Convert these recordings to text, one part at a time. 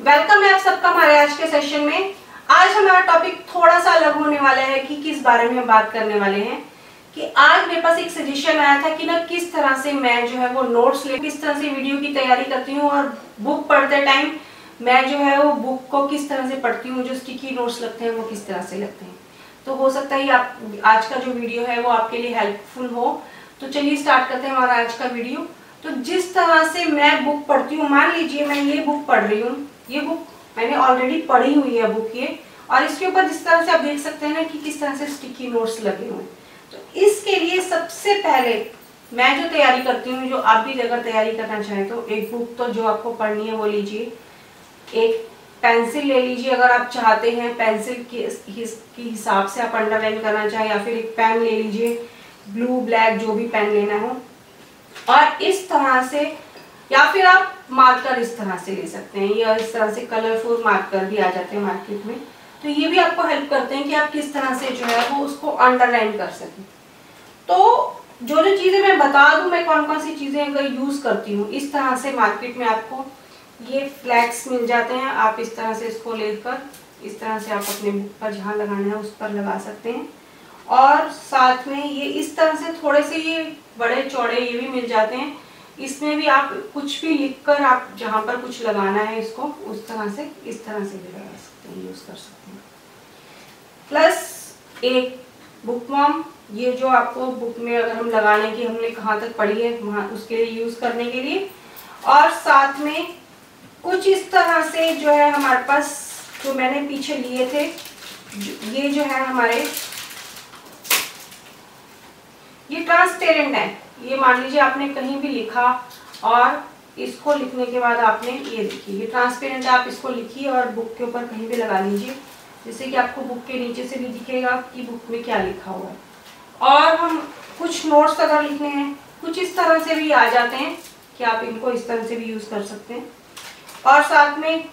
Welcome है आप सबका हमारे आज के सेशन में। आज हमारा टॉपिक थोड़ा सा अलग होने वाला है कि किस बारे में हम बात करने वाले हैं कि आज मेरे पास एक सजेशन आया था कि ना किस तरह से मैं जो है वो नोट्स ले किस तरह से वीडियो की तैयारी करती हूँ और बुक पढ़ते टाइम मैं जो है वो बुक को किस तरह से पढ़ती हूँ, जो स्टिकी नोट्स लगते हैं वो किस तरह से लगते हैं। तो हो सकता है आप आज का जो वीडियो है वो आपके लिए हेल्पफुल हो। तो चलिए स्टार्ट करते हैं हमारा आज का वीडियो। तो जिस तरह से मैं बुक पढ़ती हूँ, मान लीजिए मैं ये बुक पढ़ रही हूँ, ये बुक मैंने ऑलरेडी पढ़ी हुई है बुक ये, और इसके ऊपर जिस तरह से आप देख सकते हैं ना कि किस तरह से स्टिकी नोट्स लगे हुए हैं। तो इसके लिए सबसे पहले मैं जो तैयारी करती हूँ, जो आप भी अगर तैयारी करना चाहें तो एक बुक तो जो आपको पढ़नी है वो लीजिए, एक पेंसिल ले लीजिए अगर आप चाहते हैं पेंसिल के हिसाब से आप अंडरलाइन करना चाहें, या फिर एक पेन ले लीजिए, ब्लू ब्लैक जो भी पेन लेना हो, और इस तरह से, या फिर आप मार्कर इस तरह से ले सकते हैं, या इस तरह से कलरफुल मार्कर भी आ जाते हैं मार्केट में। तो ये भी आपको हेल्प करते हैं कि आप किस तरह से जो है वो उसको अंडरलाइन कर सकें। तो जो जो चीजें मैं बता दूं, मैं कौन कौन सी चीजें अगर यूज करती हूँ, इस तरह से मार्केट में आपको ये फ्लैक्स मिल जाते हैं। आप इस तरह से इसको लेकर इस तरह से आप अपने बुक पर जहाँ लगाना है उस पर लगा सकते हैं। और साथ में ये इस तरह से थोड़े से ये बड़े चौड़े ये भी मिल जाते हैं, इसमें भी आप कुछ भी लिखकर आप जहाँ पर कुछ लगाना है इसको उस तरह से इस तरह से भी लगा सकते हैं, यूज कर सकते हैं। प्लस एक बुकमार्क, ये जो आपको बुक में अगर हम लगाने की हमने कहाँ तक पढ़ी है वहाँ उसके लिए यूज करने के लिए। और साथ में कुछ इस तरह से जो है हमारे पास जो मैंने पीछे लिए थे, ये जो है हमारे ये ट्रांसपेरेंट है। ये मान लीजिए आपने कहीं भी लिखा और इसको लिखने के बाद आपने ये देखिए ये ट्रांसपेरेंट है, आप इसको लिखिए और बुक के ऊपर कहीं भी लगा लीजिए, जिससे कि आपको बुक के नीचे से भी दिखेगा कि बुक में क्या लिखा हुआ है। और हम कुछ नोट्स अगर लिखने हैं कुछ इस तरह से भी आ जाते हैं कि आप इनको इस तरह से भी यूज कर सकते हैं। और साथ में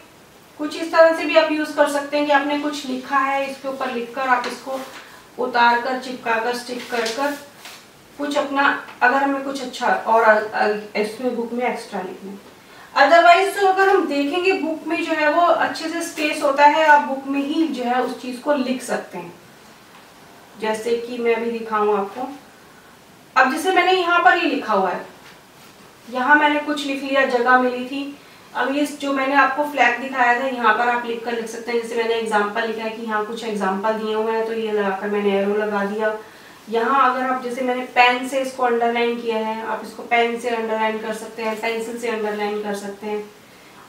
कुछ इस तरह से भी आप यूज कर सकते हैं कि आपने कुछ लिखा है, इसके ऊपर लिखकर आप इसको उतार कर चिपका कर स्टिक कर कुछ अपना, अगर हमें कुछ अच्छा और इसमें बुक में एक्स्ट्रा लिखना है। अदरवाइज तो अगर हम देखेंगे बुक में जो है वो अच्छे से स्पेस होता है, आप बुक में ही जो है उस चीज को लिख सकते हैं। जैसे कि मैं अभी दिखाऊं आपको, अब जैसे मैंने यहाँ पर ही लिखा हुआ है, यहाँ मैंने कुछ लिख लिया, जगह मिली थी। अब ये जो मैंने आपको फ्लैग दिखाया था यहाँ पर आप लिख कर लिख सकते हैं। जैसे मैंने एग्जाम्पल लिखा है कि यहाँ कुछ एग्जाम्पल दिए हुए हैं, तो ये लगाकर मैंने एरो लगा दिया। यहाँ अगर आप जैसे मैंने पेन से इसको अंडरलाइन किया है, आप इसको पेन से अंडरलाइन कर सकते हैं, पेंसिल से अंडरलाइन कर सकते हैं।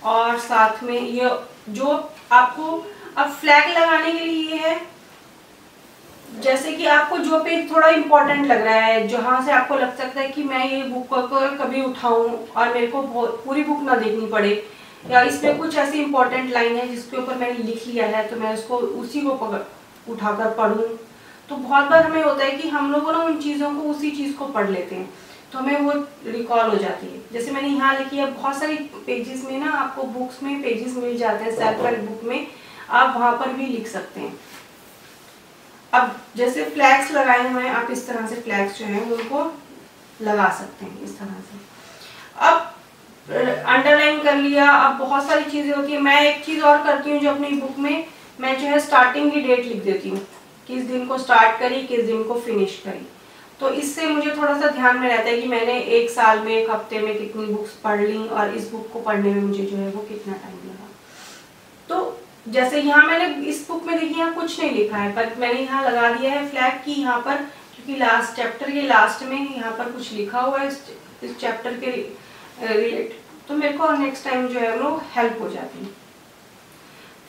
और साथ में ये जो आपको अब फ्लैग लगाने के लिए ये है, जैसे कि आपको जो पेज थोड़ा इम्पोर्टेंट लग रहा है, जहाँ से आपको लग सकता है कि मैं ये बुक को कभी उठाऊं और मेरे को पूरी बुक ना देखनी पड़े, या इसमें कुछ ऐसी इम्पोर्टेंट लाइन है जिसके ऊपर मैंने लिख लिया है तो मैं उसको उसी को उठाकर पढ़ूं। तो बहुत बार हमें होता है कि हम लोगों ना उन चीज़ों को उसी चीज़ को पढ़ लेते हैं तो हमें वो रिकॉल हो जाती है। जैसे मैंने यहाँ लिखी है, बहुत सारी पेजेस में ना आपको बुक्स में पेजेस मिल जाते हैं, सेल्फ हेल्प बुक में आप वहाँ पर भी लिख सकते हैं। अब जैसे फ्लैग्स लगाए हुए हैं, आप इस तरह से फ्लैग्स जो है उनको लगा सकते हैं इस तरह से। अब अंडरलाइन कर लिया। अब बहुत सारी चीज़ें होती है, मैं एक चीज़ और करती हूँ जो अपनी बुक में मैं जो है स्टार्टिंग की डेट लिख देती हूँ, किस दिन को स्टार्ट करी किस दिन को फिनिश करी। तो इससे मुझे थोड़ा सा ध्यान में रहता है कि मैंने एक साल में एक हफ्ते में कितनी बुक्स पढ़ ली और इस बुक को पढ़ने में मुझे जो है वो कितना टाइम लगा। तो जैसे यहाँ मैंने इस बुक में देखिए यहाँ कुछ नहीं लिखा है, पर मैंने यहाँ लगा दिया है फ्लैग की यहाँ पर, क्योंकि लास्ट चैप्टर के लास्ट में यहाँ पर कुछ लिखा हुआ है इस चैप्टर के रिलेटेड, तो मेरे को नेक्स्ट टाइम जो है वो हेल्प हो जाती है।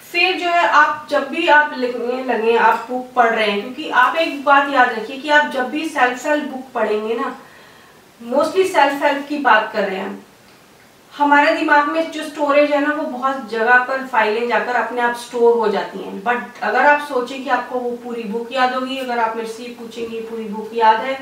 फिर जो है आप जब भी आप लिखने लगे, आप बुक पढ़ रहे हैं, क्योंकि आप एक बात याद रखिए कि आप जब भी सेल्फ हेल्प बुक पढ़ेंगे ना, मोस्टली सेल्फ हेल्प की बात कर रहे हैं, हमारे दिमाग में जो स्टोरेज है ना वो बहुत जगह पर फाइलें जाकर अपने आप स्टोर हो जाती हैं। बट अगर आप सोचें कि आपको वो पूरी बुक याद होगी, अगर आप मेरे से पूछेंगे पूरी बुक याद है,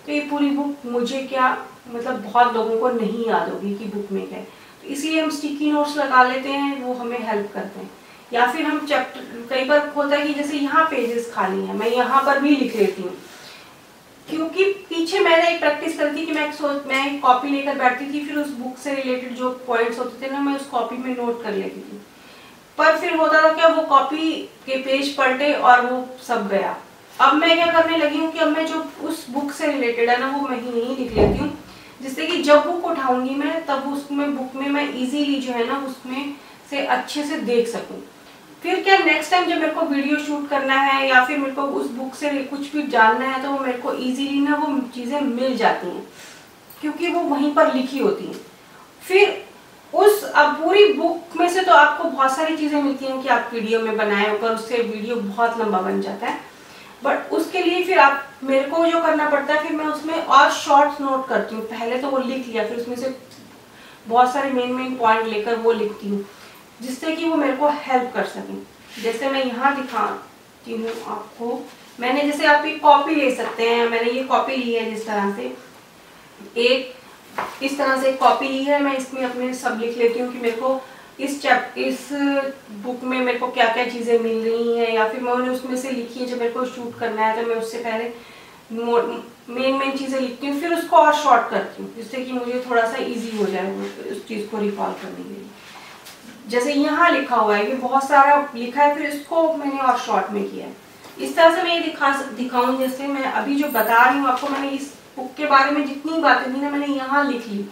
तो ये पूरी बुक मुझे क्या मतलब बहुत लोगों को नहीं याद होगी कि बुक में क्या है। तो इसलिए हम स्टिकी नोट्स लगा लेते हैं, वो हमें हेल्प करते हैं। या फिर हम चैप्टर, कई बार होता है कि जैसे यहाँ पेजेस खाली हैं, मैं यहाँ पर भी लिख लेती हूँ, क्योंकि पीछे मैंने एक प्रैक्टिस करी थी कि मैं एक कॉपी लेकर बैठती थी, फिर उस बुक से रिलेटेड जो पॉइंट्स होते थे ना मैं उस कॉपी में नोट कर लेती थी। पर फिर होता था क्या, वो कॉपी के पेज पलटे और वो सब गया। अब मैं क्या करने लगी हूँ कि अब मैं जो उस बुक से रिलेटेड है ना वो मैं ही लिख लेती हूँ, जिससे कि जब बुक उठाऊंगी मैं तब उसमें बुक में मैं इजीली जो है ना उसमें से अच्छे से देख सकूं। फिर क्या नेक्स्ट टाइम जब मेरे को वीडियो शूट करना है या फिर मेरे को उस बुक से कुछ भी जानना है तो वो मेरे को इजीली ना वो चीज़ें मिल जाती हैं, क्योंकि वो वहीं पर लिखी होती हैं। फिर उस अब पूरी बुक में से तो आपको बहुत सारी चीज़ें मिलती हैं कि आप वीडियो में बनाए, पर उससे वीडियो बहुत लंबा बन जाता है। बट उसके लिए फिर आप मेरे को जो करना पड़ता है, फिर मैं उसमें और शॉर्ट नोट करती हूँ। पहले तो वो लिख लिया, फिर उसमें से बहुत सारे मेन पॉइंट लेकर वो लिखती हूँ, जिससे कि वो मेरे को हेल्प कर सकें। जैसे मैं यहाँ दिखाती हूँ आपको, मैंने जैसे आप एक कॉपी ले सकते हैं, मैंने ये कॉपी ली है जिस तरह से, एक इस तरह से एक कॉपी ली है, मैं इसमें अपने सब लिख लेती हूँ कि मेरे को इस बुक में मेरे को क्या क्या चीज़ें मिल रही हैं, या फिर मैंने उसमें से लिखी है, जब मेरे को शूट करना है तो मैं उससे पहले मेन चीज़ें लिखती हूँ, फिर उसको और शॉर्ट करती हूँ, जिससे कि मुझे थोड़ा सा इजी हो जाए उस चीज़ को रिकॉल करने के लिए। जैसे यहाँ लिखा हुआ है कि बहुत सारा लिखा है, फिर इसको मैंने और शॉर्ट में किया है। इस तरह से मैं ये दिखाऊँ, जैसे मैं अभी जो बता रही हूँ आपको, मैंने इस बुक के बारे में जितनी बातें थी ना मैंने यहाँ लिख ली,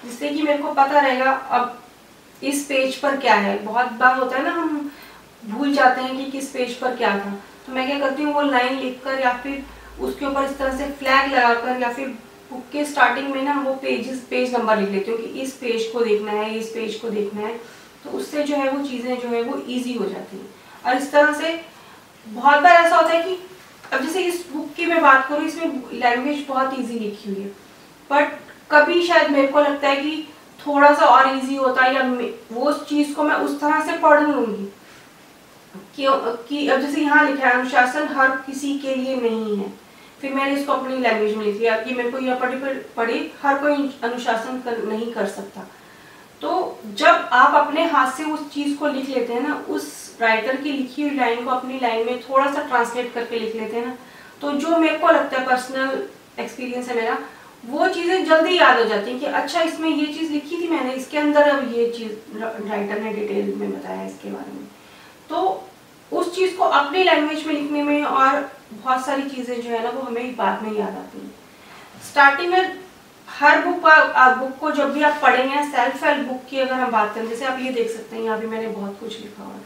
जिससे कि मेरे को पता रहेगा अब इस पेज पर क्या है। बहुत बार होता है ना हम भूल जाते हैं कि किस पेज पर क्या था, तो मैं क्या करती हूँ वो लाइन लिखकर या फिर उसके ऊपर इस तरह से फ्लैग लगाकर, या फिर बुक के स्टार्टिंग में ना वो पेज नंबर लिख लेती हूँ कि इस पेज को देखना है, इस पेज को देखना है, तो उससे जो है वो चीज़ें जो है वो ईजी हो जाती हैं। और इस तरह से बहुत बार ऐसा होता है कि अब जैसे इस बुक की मैं बात करूँ, इसमें लैंग्वेज बहुत ईजी लिखी हुई है, बट कभी शायद मेरे को लगता है कि थोड़ा सा और इजी होता है, या वो उस चीज़ को मैं उस तरह से पढ़ लूँगी कि अब जैसे यहाँ लिखा है अनुशासन हर किसी के लिए नहीं है, फिर मैंने इसको अपनी लैंग्वेज में लिख लिया कि मेरे को यह पढ़े हर कोई अनुशासन नहीं कर सकता। तो जब आप अपने हाथ से उस चीज़ को लिख लेते हैं ना, उस राइटर की लिखी हुई लाइन को अपनी लाइन में थोड़ा सा ट्रांसलेट करके लिख लेते हैं ना, तो जो मेरे को लगता है पर्सनल एक्सपीरियंस है मेरा, वो चीज़ें जल्दी याद हो जाती हैं कि अच्छा इसमें ये चीज़ लिखी थी मैंने, इसके अंदर अब ये चीज़ राइटर ने डिटेल में बताया इसके बारे में। तो उस चीज़ को अपनी लैंग्वेज में लिखने में और बहुत सारी चीज़ें जो है ना वो हमें बाद में याद आती हैं। स्टार्टिंग में हर बुक को जब भी आप पढ़ेंगे, सेल्फ हेल्प बुक की अगर हम बात करें, जैसे आप ये देख सकते हैं यहाँ भी मैंने बहुत कुछ लिखा हुआ है,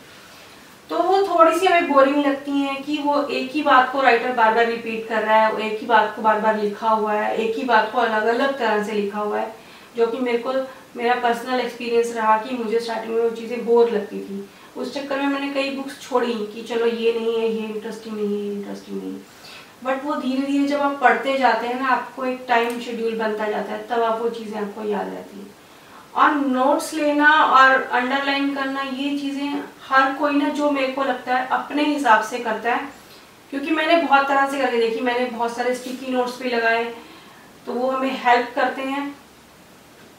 तो वो थोड़ी सी हमें बोरिंग लगती हैं कि वो एक ही बात को राइटर बार बार रिपीट कर रहा है, एक ही बात को बार बार लिखा हुआ है, एक ही बात को अलग अलग तरह से लिखा हुआ है, जो कि मेरा पर्सनल एक्सपीरियंस रहा कि मुझे स्टार्टिंग में वो चीज़ें बोर लगती थी। उस चक्कर में मैंने कई बुक्स छोड़ी कि चलो ये नहीं है, ये इंटरेस्टिंग नहीं है, ये इंटरेस्टिंग नहीं है। बट वो धीरे धीरे जब आप पढ़ते जाते हैं ना, आपको एक टाइम शेड्यूल बनता जाता है, तब आप वो चीज़ें आपको याद रहती हैं। और नोट्स लेना और अंडरलाइन करना, ये चीज़ें हर कोई ना, जो मेरे को लगता है अपने हिसाब से करता है, क्योंकि मैंने बहुत तरह से करके देखी, मैंने बहुत सारे स्टिकी नोट्स भी लगाए, तो वो हमें हेल्प करते हैं,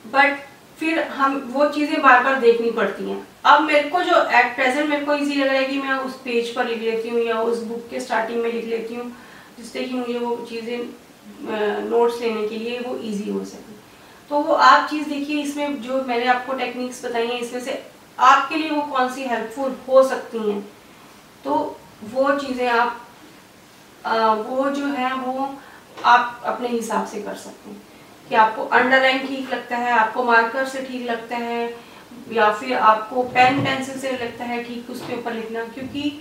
बट फिर हम वो चीज़ें बार बार देखनी पड़ती हैं। अब मेरे को जो एट प्रेजेंट मेरे को ईजी लग रहा है कि मैं उस पेज पर लिख लेती हूँ या उस बुक के स्टार्टिंग में लिख लेती हूँ, जिससे कि मुझे वो चीज़ें नोट्स लेने के लिए वो ईजी हो सके। तो वो आप चीज़ देखिए, इसमें जो मैंने आपको टेक्निक्स बताई हैं, इसमें से आपके लिए वो कौन सी हेल्पफुल हो सकती हैं, तो वो चीज़ें आप वो जो है वो आप अपने हिसाब से कर सकते हैं कि आपको अंडरलाइन ठीक लगता है, आपको मार्कर से ठीक लगता है, या फिर आपको पेन पेंसिल से लगता है ठीक उसके ऊपर लिखना। क्योंकि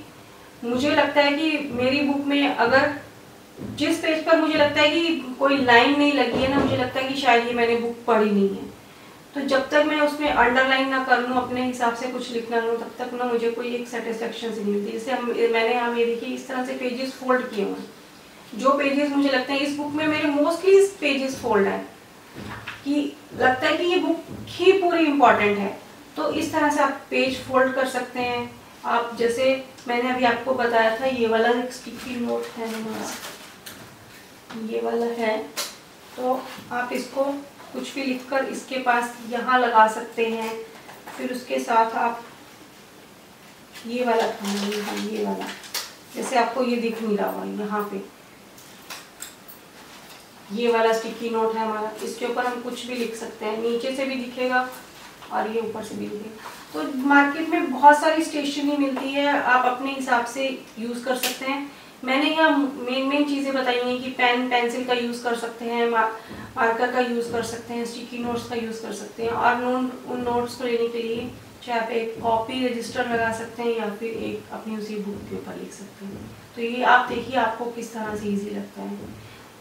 मुझे लगता है कि मेरी बुक में अगर जिस पेज पर मुझे लगता है कि कोई लाइन नहीं लगी है ना, मुझे लगता है कि शायद ये मैंने बुक पढ़ी नहीं है, तो जब तक मैं उसमें अंडरलाइन ना कर लूँ, अपने हिसाब से कुछ लिखना लूँ, तब तक ना मुझे कोई एक सेटिस्फेक्शन से नहीं मिलती। जैसे मैंने यहाँ ये देखिए इस तरह से पेजेस फोल्ड किए हुए हैं, जो पेजेस मुझे लगते हैं इस बुक में मेरे मोस्टली पेजेस फोल्ड है, कि लगता है कि ये बुक ही पूरी इंपॉर्टेंट है, तो इस तरह से आप पेज फोल्ड कर सकते हैं। आप जैसे मैंने अभी आपको बताया था, ये वाला एक स्टिकी नोट है हमारा, ये वाला है, तो आप इसको कुछ भी लिखकर इसके पास यहाँ लगा सकते हैं। फिर उसके साथ आप ये वाला था, ये वाला, जैसे आपको ये दिख नहीं रहा होगा यहाँ पे, ये वाला स्टिकी नोट है हमारा, इसके ऊपर हम कुछ भी लिख सकते हैं, नीचे से भी दिखेगा और ये ऊपर से भी लिखे। तो मार्केट में बहुत सारी स्टेशनरी मिलती है, आप अपने हिसाब से यूज़ कर सकते हैं। मैंने यहाँ मेन चीज़ें बताई हैं कि पेन पेंसिल का यूज़ कर सकते हैं, मार्कर का यूज़ कर सकते हैं, स्टिकी नोट्स का यूज़ कर सकते हैं, और उन नोट्स को लेने के लिए चाहे आप एक कॉपी रजिस्टर लगा सकते हैं या फिर एक अपनी उसी बुक के ऊपर लिख सकते हैं। तो ये आप देखिए आपको किस तरह से ईजी लगता है।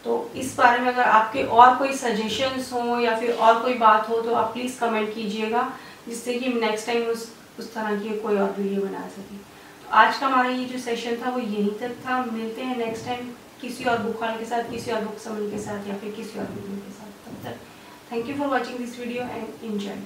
तो इस बारे में अगर आपके और कोई सजेशंस हो या फिर और कोई बात हो तो आप प्लीज़ कमेंट कीजिएगा, जिससे कि नेक्स्ट टाइम उस तरह की कोई और वीडियो बना सकें। तो आज का हमारा ये जो सेशन था वो यहीं तक था। मिलते हैं नेक्स्ट टाइम किसी और बुक हॉल के साथ, किसी और बुक समरी के साथ या फिर किसी और वीडियो के साथ। तब तक thank you for watching this video and enjoy.